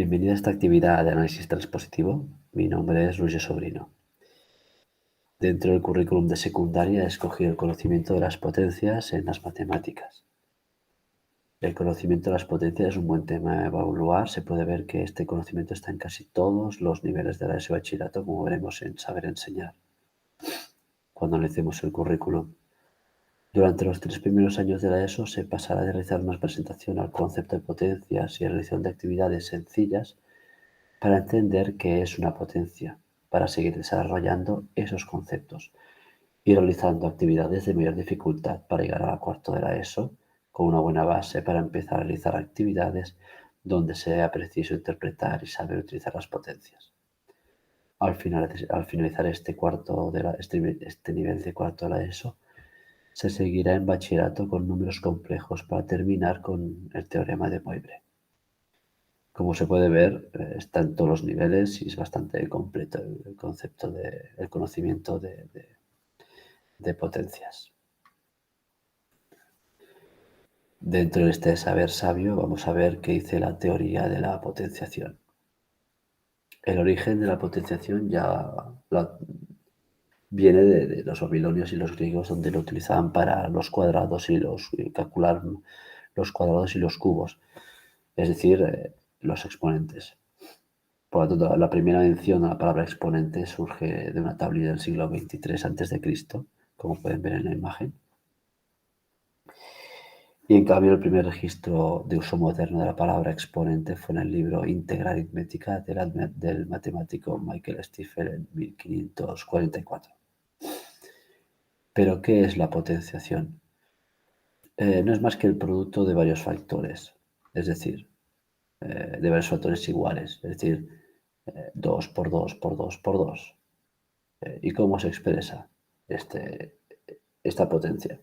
Bienvenido a esta actividad de análisis transpositivo. Mi nombre es Roger Sobrino. Dentro del currículum de secundaria he escogido el conocimiento de las potencias en las matemáticas. El conocimiento de las potencias es un buen tema a evaluar. Se puede ver que este conocimiento está en casi todos los niveles de la ESO bachillerato, como veremos en Saber Enseñar, cuando analicemos el currículum. Durante los 3 primeros años de la ESO se pasará de realizar una presentación al concepto de potencias y la realización de actividades sencillas para entender qué es una potencia, para seguir desarrollando esos conceptos y realizando actividades de mayor dificultad para llegar a cuarto de la ESO con una buena base para empezar a realizar actividades donde sea preciso interpretar y saber utilizar las potencias. Al finalizar este nivel de cuarto de la ESO, se seguirá en bachillerato con números complejos para terminar con el teorema de Moivre. Como se puede ver, está en todos los niveles y es bastante completo el concepto el conocimiento de potencias. Dentro de este saber sabio vamos a ver qué dice la teoría de la potenciación. El origen de la potenciación viene de los babilonios y los griegos, donde lo utilizaban para los cuadrados y calcular los cuadrados y los cubos, es decir, los exponentes. Por lo tanto, la primera mención a la palabra exponente surge de una tablilla del siglo XXIII a.C., como pueden ver en la imagen. Y en cambio, el primer registro de uso moderno de la palabra exponente fue en el libro Íntegra aritmética del matemático Michael Stifel en 1544. ¿Pero qué es la potenciación? No es más que el producto de varios factores, es decir, de varios factores iguales, es decir, 2 por 2 por 2 por 2. ¿Y cómo se expresa esta potencia?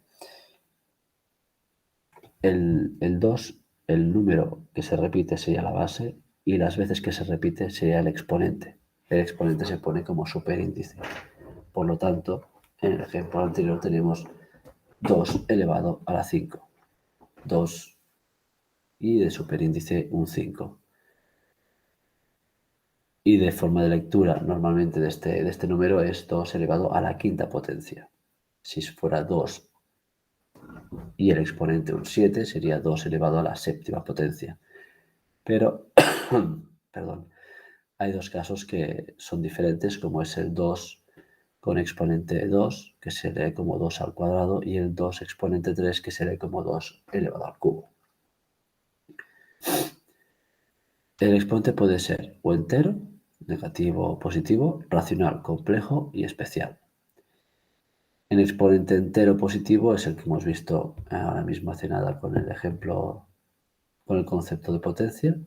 El 2, el número que se repite sería la base y las veces que se repite sería el exponente. El exponente se pone como superíndice. Por lo tanto, en el ejemplo anterior tenemos 2 elevado a la 5. 2 y de superíndice un 5. Y de forma de lectura normalmente de este número es 2 elevado a la quinta potencia. Si fuera 2 y el exponente un 7 sería 2 elevado a la séptima potencia. Pero, perdón, hay dos casos que son diferentes, como es el 2 con exponente 2, que se lee como 2 al cuadrado, y el 2 exponente 3, que se lee como 2 elevado al cubo. El exponente puede ser o entero, negativo o positivo, racional, complejo y especial. El exponente entero positivo es el que hemos visto ahora mismo hace nada con el ejemplo, con el concepto de potencia.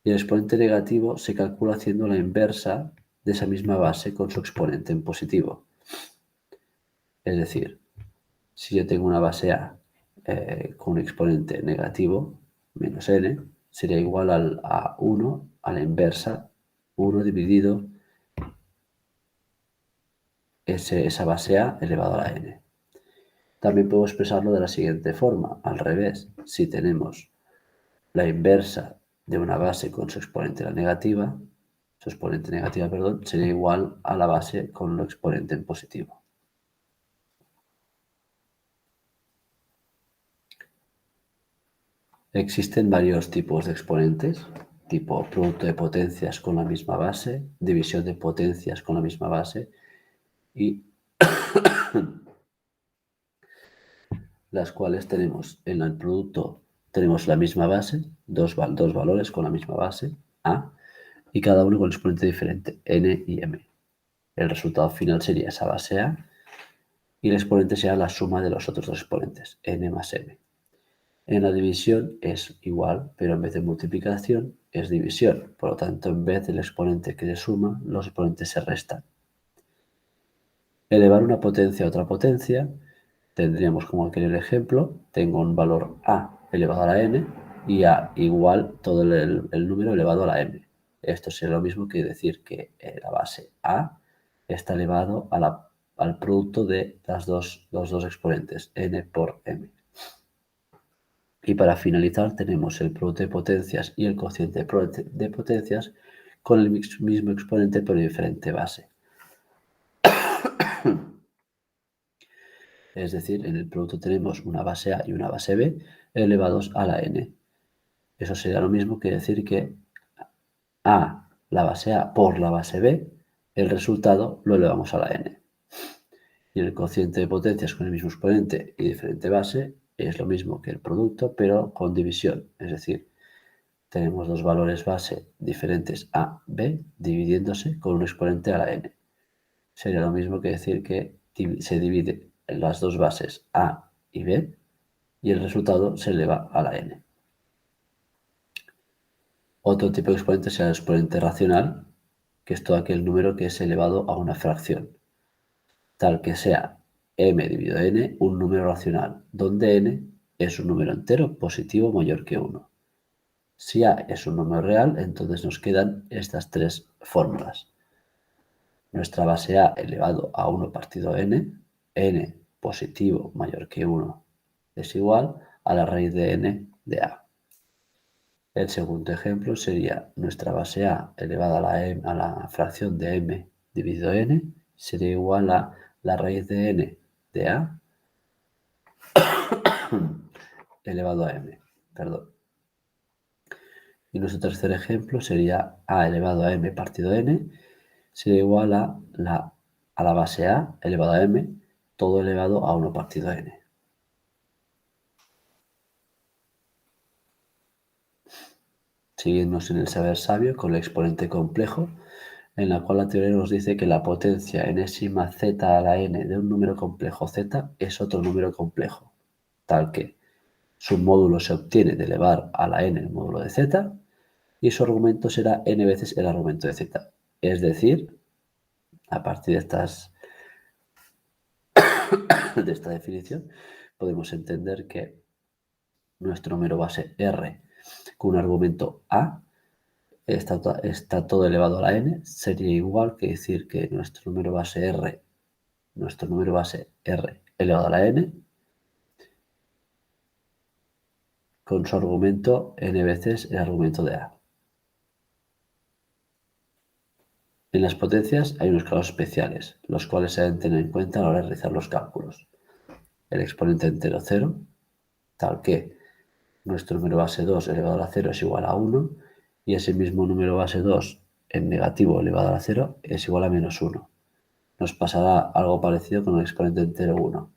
Y el exponente negativo se calcula haciendo la inversa de esa misma base con su exponente en positivo. Es decir, si yo tengo una base A con un exponente negativo, menos n, sería igual a 1 a la inversa, 1 dividido esa base A elevado a la n. También puedo expresarlo de la siguiente forma, al revés. Si tenemos la inversa de una base con su exponente negativa, sería igual a la base con lo exponente en positivo. Existen varios tipos de exponentes, tipo producto de potencias con la misma base, división de potencias con la misma base y las cuales tenemos en el producto, tenemos la misma base, dos valores con la misma base, A, y cada uno con exponente diferente, n y m. El resultado final sería esa base A y el exponente será la suma de los otros dos exponentes, n más m. En la división es igual, pero en vez de multiplicación es división. Por lo tanto, en vez del exponente que se suma, los exponentes se restan. Elevar una potencia a otra potencia, tendríamos como aquí en el ejemplo, tengo un valor a elevado a la n y a igual todo el número elevado a la m. Esto sería lo mismo que decir que la base a está elevado al producto de los dos exponentes, n por m. Y para finalizar tenemos el producto de potencias y el cociente de potencias con el mismo exponente pero diferente base. Es decir, en el producto tenemos una base A y una base B elevados a la n. Eso sería lo mismo que decir que A, la base A por la base B, el resultado lo elevamos a la n. Y el cociente de potencias con el mismo exponente y diferente base es lo mismo que el producto, pero con división. Es decir, tenemos dos valores base diferentes A, B, dividiéndose con un exponente a la n. Sería lo mismo que decir que se divide en las dos bases A y B y el resultado se eleva a la n. Otro tipo de exponente será el exponente racional, que es todo aquel número que es elevado a una fracción, tal que sea m dividido n un número racional, donde n es un número entero positivo mayor que 1. Si a es un número real, entonces nos quedan estas tres fórmulas. Nuestra base a elevado a 1 partido n positivo mayor que 1 es igual a la raíz de n de a. El segundo ejemplo sería nuestra base a elevada a la fracción de m dividido n sería igual a la raíz de n de a elevado a m. Perdón. Y nuestro tercer ejemplo sería a elevado a m partido n sería igual a la base a elevado a m todo elevado a 1 partido n. Seguimos en el saber sabio con el exponente complejo, en la cual la teoría nos dice que la potencia enésima z a la n de un número complejo z es otro número complejo, tal que su módulo se obtiene de elevar a la n el módulo de z y su argumento será n veces el argumento de z. Es decir, a partir de esta definición, podemos entender que nuestro número base R con un argumento A está todo elevado a la n, sería igual que decir que nuestro número base R elevado a la n, con su argumento n veces el argumento de A. En las potencias hay unos casos especiales, los cuales se deben tener en cuenta a la hora de realizar los cálculos. El exponente entero 0, tal que nuestro número base 2 elevado a la 0 es igual a 1, y ese mismo número base 2 en negativo elevado a la 0 es igual a menos 1. Nos pasará algo parecido con el exponente entero 1,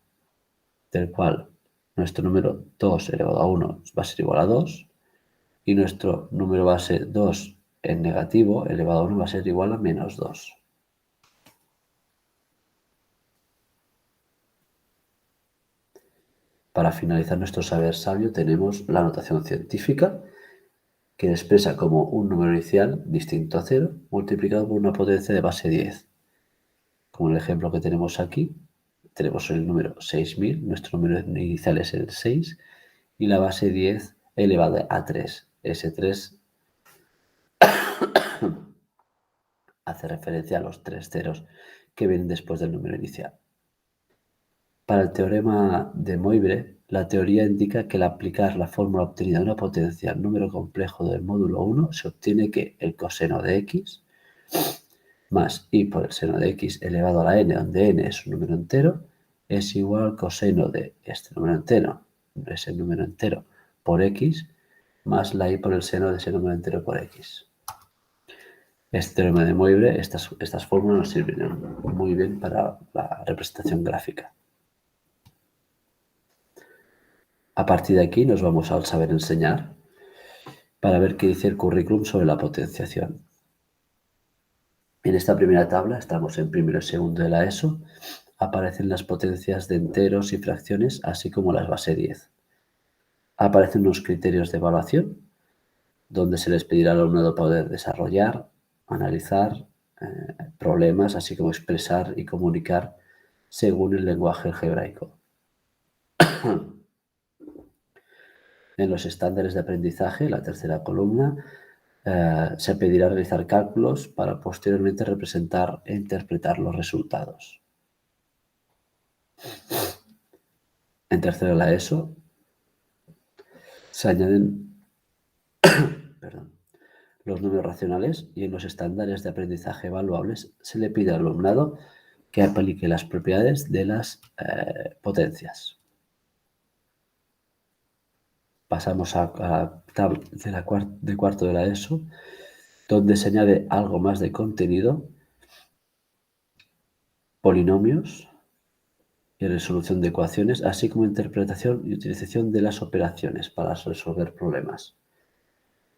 del cual nuestro número 2 elevado a 1 va a ser igual a 2, y nuestro número base 2 en negativo elevado a 1 va a ser igual a menos 2. Para finalizar nuestro saber sabio tenemos la notación científica, que expresa como un número inicial distinto a 0 multiplicado por una potencia de base 10. Como el ejemplo que tenemos aquí, tenemos el número 6000, nuestro número inicial es el 6, y la base 10 elevada a 3. Ese 3 hace referencia a los 3 ceros que vienen después del número inicial. Para el teorema de Moivre, la teoría indica que al aplicar la fórmula obtenida de una potencia al número complejo del módulo 1 se obtiene que el coseno de x más y por el seno de x elevado a la n, donde n es un número entero, es igual al coseno de este número entero, ese número entero por x, más la y por el seno de ese número entero por x. Este teorema de Moivre, estas fórmulas nos sirven muy bien para la representación gráfica. A partir de aquí nos vamos al saber enseñar para ver qué dice el currículum sobre la potenciación. En esta primera tabla, estamos en primero y segundo de la ESO, aparecen las potencias de enteros y fracciones, así como las base 10. Aparecen unos criterios de evaluación, donde se les pedirá al alumnado poder desarrollar, analizar problemas, así como expresar y comunicar según el lenguaje algebraico. En los estándares de aprendizaje, la tercera columna, se pedirá realizar cálculos para posteriormente representar e interpretar los resultados. En tercero la ESO, Se añaden perdón, los números racionales y en los estándares de aprendizaje evaluables se le pide al alumnado que aplique las propiedades de las potencias. Pasamos a la tabla de cuarto de la ESO, donde se añade algo más de contenido, polinomios y resolución de ecuaciones, así como interpretación y utilización de las operaciones para resolver problemas.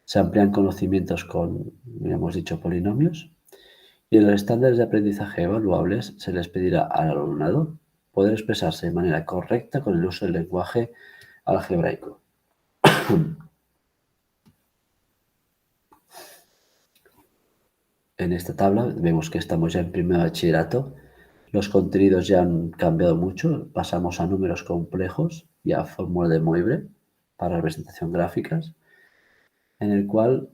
Se amplían conocimientos con, como hemos dicho, polinomios, y en los estándares de aprendizaje evaluables se les pedirá al alumnado poder expresarse de manera correcta con el uso del lenguaje algebraico. En esta tabla vemos que estamos ya en primer bachillerato. Los contenidos ya han cambiado mucho. Pasamos a números complejos y a fórmula de Moivre para representación gráficas, en el cual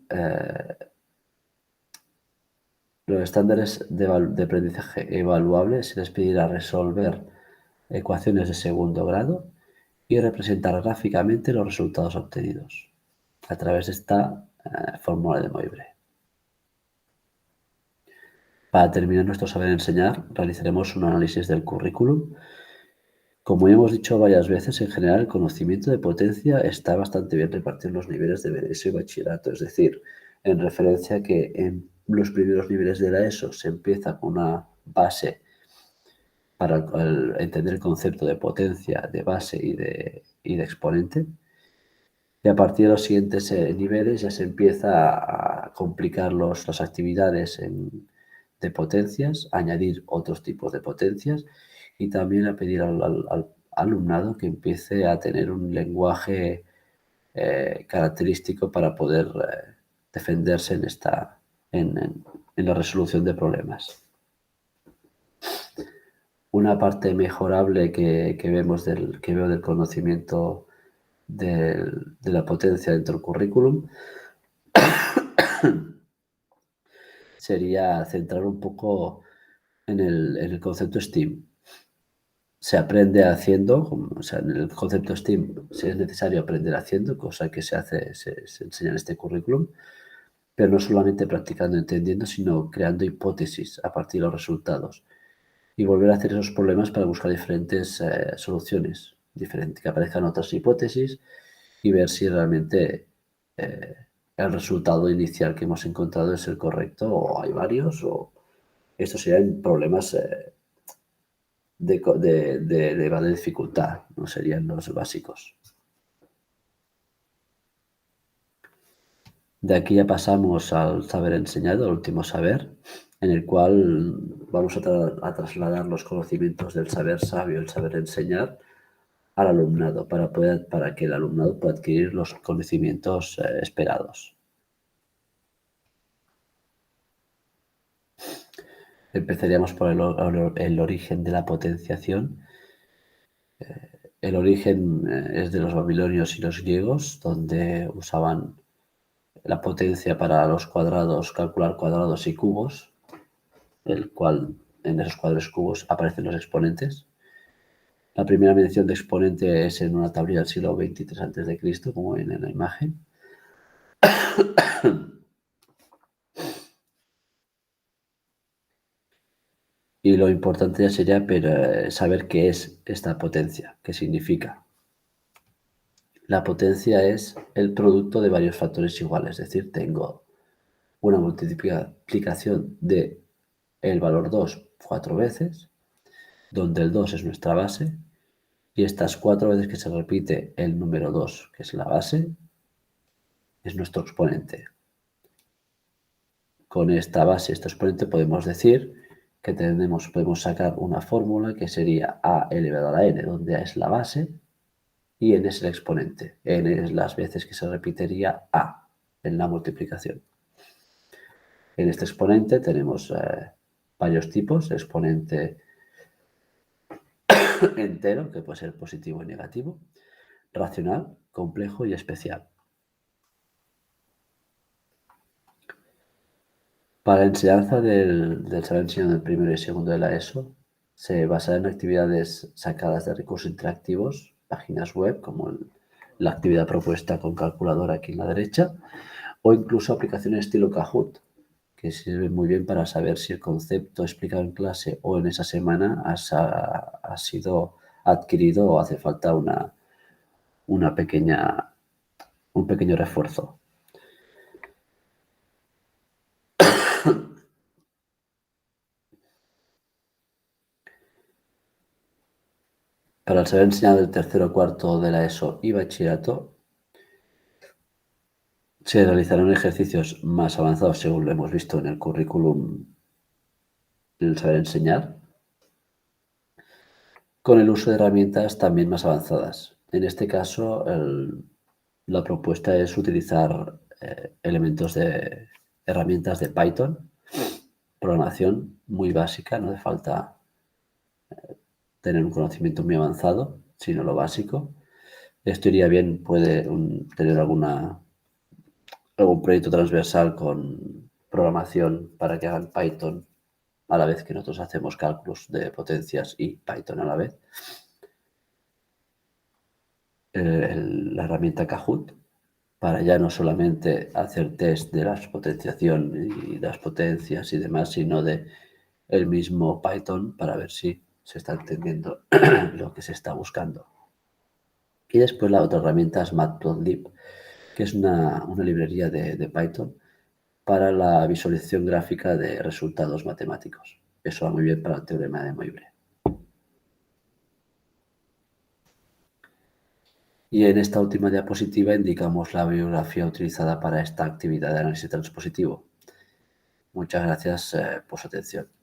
los estándares de aprendizaje evaluable se les pedirá resolver ecuaciones de segundo grado y representar gráficamente los resultados obtenidos a través de esta fórmula de Moivre. Para terminar nuestro saber enseñar, realizaremos un análisis del currículum. Como ya hemos dicho varias veces, en general el conocimiento de potencia está bastante bien repartido en los niveles de ESO y bachillerato, es decir, en referencia a que en los primeros niveles de la ESO se empieza con una base para entender el concepto de potencia, de base y de exponente. Y a partir de los siguientes niveles ya se empieza a complicar las actividades de potencias, añadir otros tipos de potencias y también a pedir al alumnado que empiece a tener un lenguaje característico para poder defenderse en la resolución de problemas. Una parte mejorable que veo del conocimiento de la potencia dentro del currículum sería centrar un poco en el concepto STEAM. Se aprende haciendo, o sea, en el concepto STEAM es necesario aprender haciendo, cosa que se enseña en este currículum, pero no solamente practicando, entendiendo, sino creando hipótesis a partir de los resultados y volver a hacer esos problemas para buscar diferentes soluciones, que aparezcan otras hipótesis y ver si realmente el resultado inicial que hemos encontrado es el correcto o hay varios o estos serían problemas de elevada dificultad, no serían los básicos. De aquí ya pasamos al saber enseñado, al último saber, en el cual vamos a trasladar los conocimientos del saber sabio, el saber enseñar, al alumnado, para que el alumnado pueda adquirir los conocimientos esperados. Empezaríamos por el origen de la potenciación. El origen es de los babilonios y los griegos, donde usaban la potencia para los cuadrados, calcular cuadrados y cubos, el cual en esos cuadrados y cubos aparecen los exponentes. La primera mención de exponente es en una tablilla del siglo XXIII a.C., como ven en la imagen. Y lo importante ya sería saber qué es esta potencia, qué significa. La potencia es el producto de varios factores iguales, es decir, tengo una multiplicación de el valor 2 4 veces, donde el 2 es nuestra base, y estas 4 veces que se repite el número 2, que es la base, es nuestro exponente. Con esta base, este exponente, podemos decir que podemos sacar una fórmula que sería a elevado a la n, donde a es la base y n es el exponente. N es las veces que se repetiría a en la multiplicación. En este exponente tenemos varios tipos, exponente entero, que puede ser positivo y negativo, racional, complejo y especial. Para la enseñanza del saber enseñado en primero y segundo de la ESO, se basará en actividades sacadas de recursos interactivos, páginas web como la actividad propuesta con calculadora aquí en la derecha, o incluso aplicaciones estilo Kahoot, que sirven muy bien para saber si el concepto explicado en clase o en esa semana ha sido adquirido o hace falta una pequeña, un pequeño refuerzo. Para el saber enseñar del tercero o cuarto de la ESO y bachillerato, se realizarán ejercicios más avanzados, según lo hemos visto en el currículum del saber enseñar, con el uso de herramientas también más avanzadas. En este caso, la propuesta es utilizar elementos de herramientas de Python, programación muy básica, no hace falta tener un conocimiento muy avanzado, sino lo básico. Esto iría bien, puede tener algún proyecto transversal con programación para que hagan Python a la vez que nosotros hacemos cálculos de potencias y Python a la vez. La herramienta Kahoot para ya no solamente hacer test de la potenciación y las potencias y demás, sino de el mismo Python para ver si se está entendiendo lo que se está buscando. Y después la otra herramienta es Matplotlib, que es una librería de Python para la visualización gráfica de resultados matemáticos. Eso va muy bien para el teorema de Moivre. Y en esta última diapositiva indicamos la bibliografía utilizada para esta actividad de análisis transpositivo. Muchas gracias por su atención.